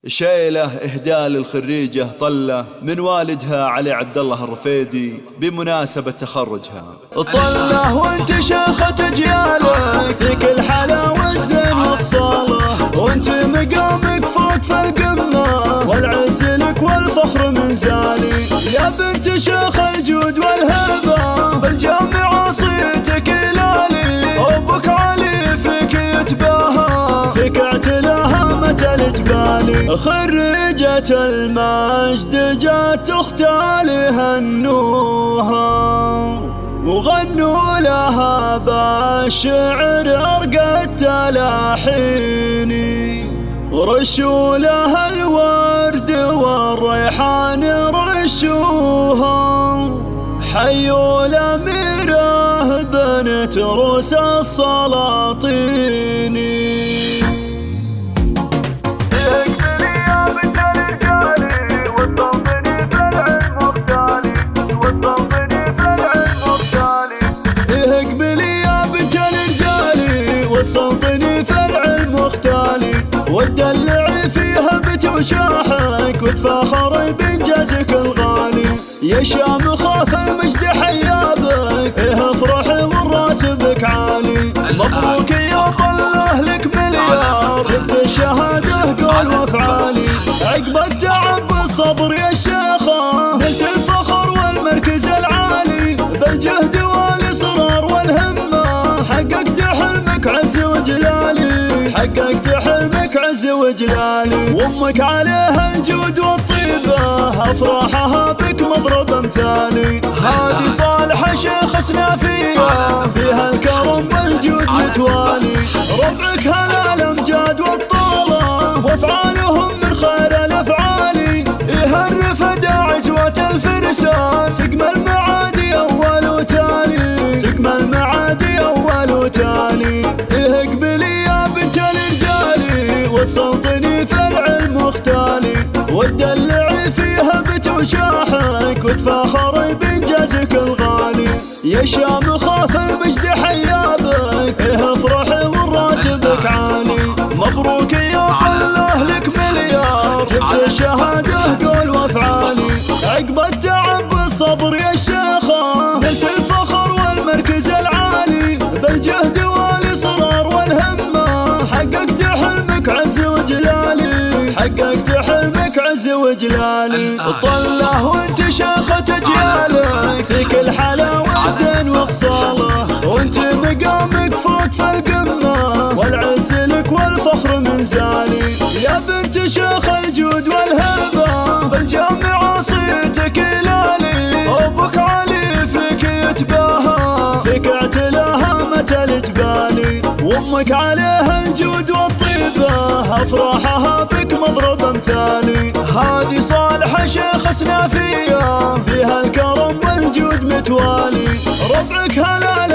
شيله إهداء للخريجة طلة من والدها علي عبد الله الرفيدي بمناسبة تخرجها. طلة وانت شيخة اجيالك في كل حلا والزين وفصاله، وانت مقامك فوق في القمة والعز لك والفخر من زالي. يا بنت شيخ الجود والهبة بالجامعة صيتك لالي، ابوك علي فيك يتباهى فيك اعتلاهامة الجبالي. خريجة المجد جات اختالي هنوها وغنوا لها بالشعر أرقى التلاحين، رشوا لها الورد والريحان رشوها، حيوا الأميرة بنت روس السلاطين. وتسلطني في العلم مختالي، وتدلعي فيها بتوشاحك وتفاخري بإنجازك الغالي. يا شام خاف المجد حيابك افرحي والراس بك عالي. مبروك يا طله لك مليار جبت الشهاده قول وافعالي. عقب التعب والصبر يا الشيخه نلت الفخر والمركز العالي، بالجهد والاصرار والهمه حققت حلمك عز وجلالي، حققت حلمك عز وجلالي. وامك عليها الجود والطيبه افراحها بك مضرب امثالي. هذه صالحه شيخ سنافيه فيها الكرم والجود متوالي. ربعك هلا الامجاد والطاله وافعالهم من خير الافعال، يهرف داعجوة الفرسان سقم المعادي اول وتالي، سقم المعادي اول وتالي. اقبلي يا بنت الرجال وتسلطني في العلم مختالي، وتدلعي فيها بتوشاحك وتفاخري بإنجازك الغالي. يا شام خاف المجد حيابك افرحي والراس بك عالي. مبروك يا طله لك مليار جبت الشهاده قول وافعالي. عقب التعب والصبر يا الشيخه نلت الفخر والمركز العالي، بالجهد والاصرار والهمه حققت حلمك عز وجلالي، حققت حلمك عز وجلالي. طله وانت شيخة اجيالك في كل حلا والزين وخصاله، وانت مقامك فوق في القمه والعز لك والفخر من زالي. يا بنت شيخ الجود والهبه بالجامعه صيتك لالي، ابوك علي فيك يتباهى فيك اعتلاهامة الجبالي. وامك عليها الجود والطيبه افراحها بك مضرب امثالي. هذه صالحه شيخ سنافيه فيها الكرم والجود متوالي. ربعك هلا